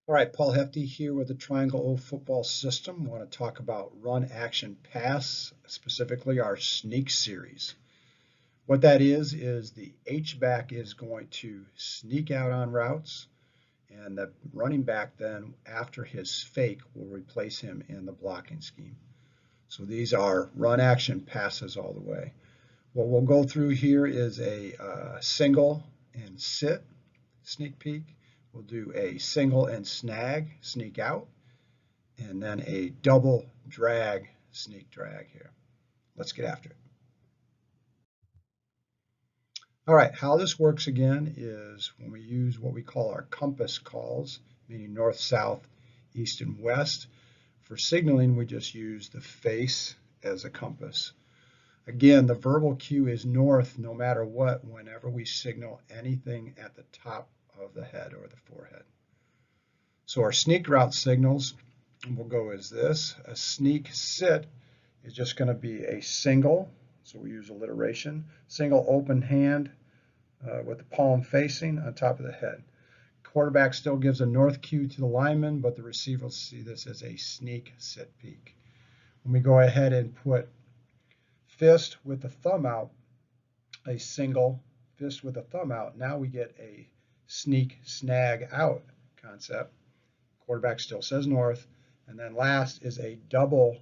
All right, Paul Hefty here with the Triangle O football system. I want to talk about run, action, pass, specifically our sneak series. What that is the H-back is going to sneak out on routes, and the running back then, after his fake, will replace him in the blocking scheme. So these are run, action, passes all the way. What we'll go through here is a single and sit, sneak peek. We'll do a single and snag, sneak out, and then a double drag, sneak drag here. Let's get after it. All right, how this works again is when we use what we call our compass calls, meaning north, south, east, and west. For signaling, we just use the face as a compass. Again, the verbal cue is north no matter what whenever we signal anything at the top of the head or the forehead. So our sneak route signals will go as this. A sneak sit is just going to be a single, so we use alliteration, single open hand with the palm facing on top of the head. Quarterback still gives a north cue to the lineman, but the receiver will see this as a sneak sit peek. When we go ahead and put fist with the thumb out, a single fist with a thumb out, now we get a sneak snag out concept. Quarterback still says north. And then last is a double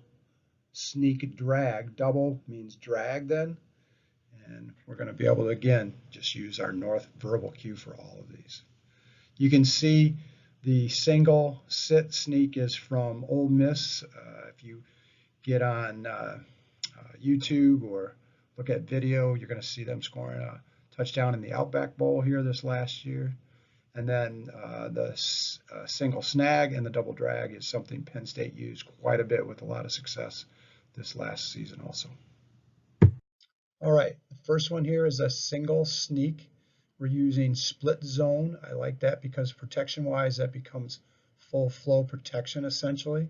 sneak drag. Double means drag then. And we're going to be able to, again, just use our north verbal cue for all of these. You can see the single sit sneak is from Ole Miss. If you get on YouTube or look at video, you're going to see them scoring a touchdown in the Outback Bowl here this last year. And then the single snag and the double drag is something Penn State used quite a bit with a lot of success this last season also. All right, the first one here is a single sneak. We're using split zone. I like that because protection-wise, that becomes full flow protection essentially.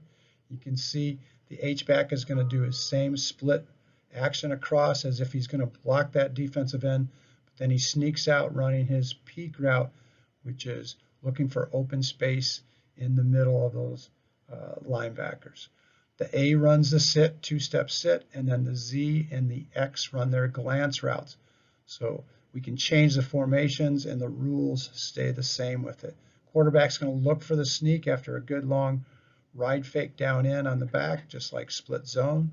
You can see the H-back is going to do his same split action across as if he's going to block that defensive end, but then he sneaks out running his peak route, which is looking for open space in the middle of those linebackers. The A runs the sit, two-step sit, and then the Z and the X run their glance routes. So we can change the formations and the rules stay the same with it. Quarterback's going to look for the sneak after a good long ride fake down in on the back, just like split zone.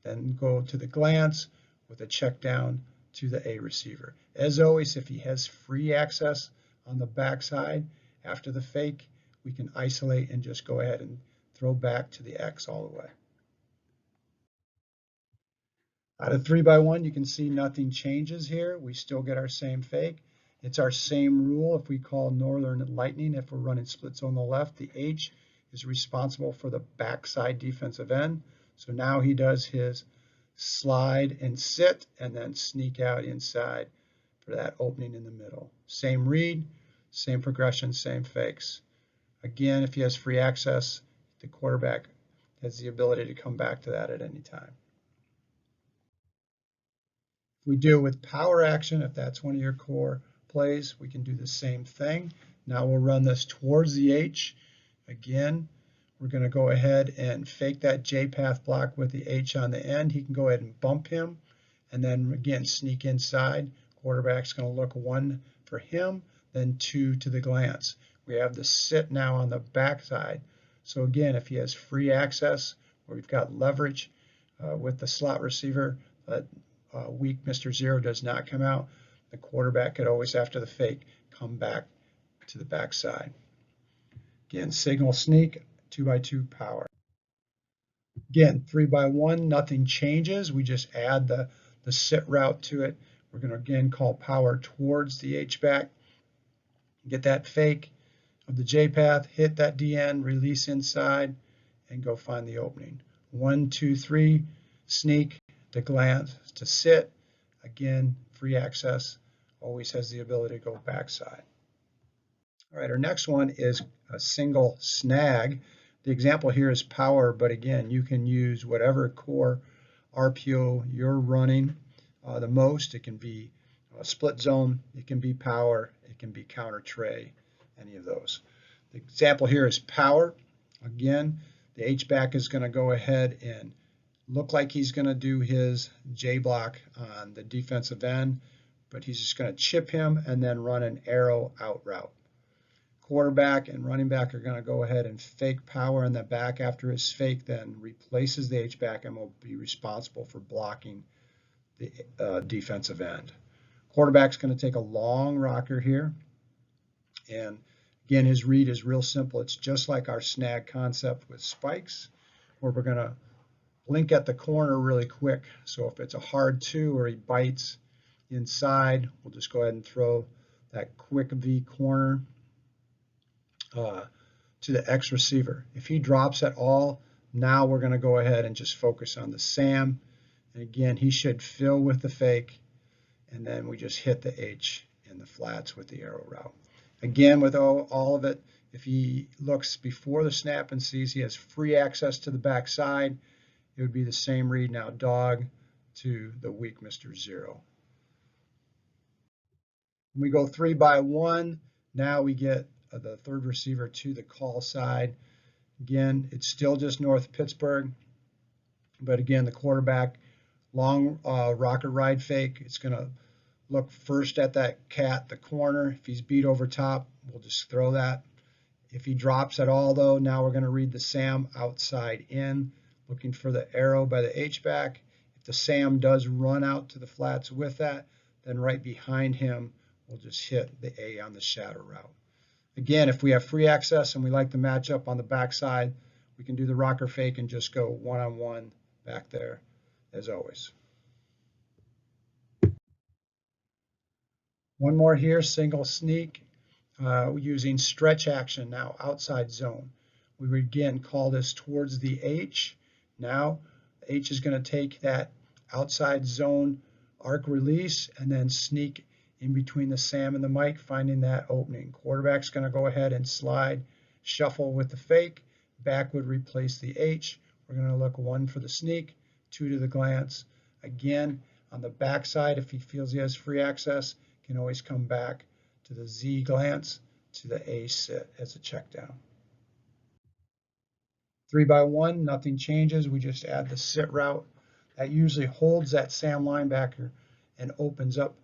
Then go to the glance with a check down to the A receiver. As always, if he has free access on the backside after the fake, we can isolate and just go ahead and throw back to the X all the way. Out of 3x1, you can see nothing changes here. We still get our same fake. It's our same rule if we call Northern Lightning. If we're running splits on the left, the H is responsible for the backside defensive end. So now he does his slide and sit and then sneak out inside for that opening in the middle. Same read, same progression, same fakes. Again, if he has free access, the quarterback has the ability to come back to that at any time. If we do it with power action, if that's one of your core plays, we can do the same thing. Now we'll run this towards the H. Again, we're going to go ahead and fake that J path block with the H on the end. He can go ahead and bump him and then again sneak inside. Quarterback's going to look one for him, then two to the glance. We have the sit now on the backside. So again, if he has free access or we've got leverage with the slot receiver, weak Mr. Zero does not come out, the quarterback could always, after the fake, come back to the backside. Again, signal sneak, 2x2 power. Again, 3x1, nothing changes. We just add the sit route to it. We're going to again call power towards the H-back. Get that fake of the J path, hit that DN, release inside, and go find the opening. 1, 2, 3, sneak, to glance, to sit. Again, free access, always has the ability to go backside. All right, our next one is a single snag. The example here is power, but again, you can use whatever core RPO you're running the most. It can be a split zone, it can be power, it can be counter tray, any of those. The example here is power. Again, the H-back is going to go ahead and look like he's going to do his J block on the defensive end, but he's just going to chip him and then run an arrow out route. Quarterback and running back are going to go ahead and fake power in the back after his fake, then replaces the H-back and will be responsible for blocking the defensive end. Quarterback's going to take a long rocker here, and again, his read is real simple. It's just like our snag concept with spikes, where we're going to blink at the corner really quick. So if it's a hard 2 or he bites inside, we'll just go ahead and throw that quick V corner to the X receiver. If he drops at all, now we're going to go ahead and just focus on the Sam. And again, he should fill with the fake, and then we just hit the H in the flats with the arrow route. Again, with all of it, if he looks before the snap and sees he has free access to the backside, it would be the same read now, dog to the weak Mr. 0. When we go 3 by 1, now we get the third receiver to the call side. Again, it's still just North Pittsburgh, but again, the quarterback, long rocket ride fake. It's going to look first at that cat, the corner. If he's beat over top, we'll just throw that. If he drops at all, though, now we're going to read the Sam outside in, looking for the arrow by the H-back. If the Sam does run out to the flats with that, then right behind him, we'll just hit the A on the shadow route. Again, if we have free access and we like the matchup on the backside, we can do the rocker fake and just go one-on-one back there, as always. One more here, single sneak, using stretch action now, outside zone. We would again call this towards the H. Now, H is going to take that outside zone arc release and then sneak in between the Sam and the Mike, finding that opening. Quarterback's going to go ahead and slide, shuffle with the fake. Back would replace the H. We're going to look 1 for the sneak, 2 to the glance. Again, on the backside, if he feels he has free access, can always come back to the Z glance, to the A sit as a check down. 3 by 1, nothing changes. We just add the sit route. That usually holds that Sam linebacker and opens up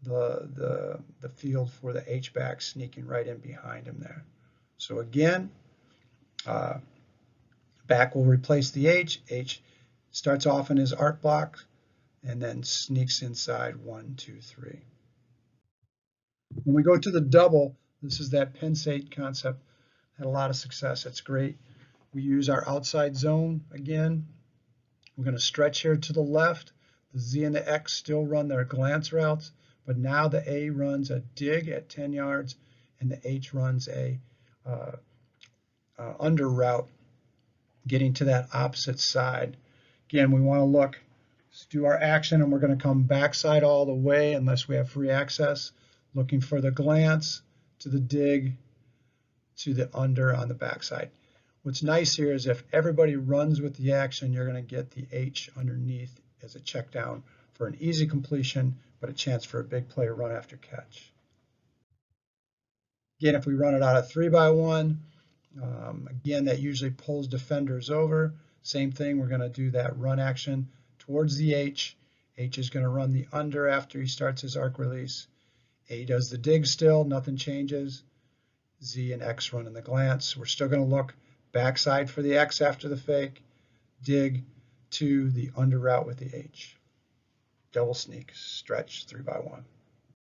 the field for the H-back sneaking right in behind him there. So again, back will replace the H. H starts off in his arc block and then sneaks inside 1, 2, 3. When we go to the double, this is that Penn State concept. Had a lot of success. It's great. We use our outside zone again. We're going to stretch here to the left. The Z and the X still run their glance routes, but now the A runs a dig at 10 yards and the H runs a under route, getting to that opposite side. Again, we want to look, let's do our action, and we're going to come backside all the way unless we have free access, looking for the glance to the dig to the under on the backside. What's nice here is if everybody runs with the action, you're going to get the H underneath as a check down for an easy completion, but a chance for a big play run after catch. Again, if we run it out of 3 by 1, again, that usually pulls defenders over. Same thing, we're going to do that run action towards the H. H is going to run the under after he starts his arc release. A does the dig still, nothing changes. Z and X run in the glance. We're still going to look backside for the X after the fake, dig to the under route with the H. Double sneak, stretch 3 by 1.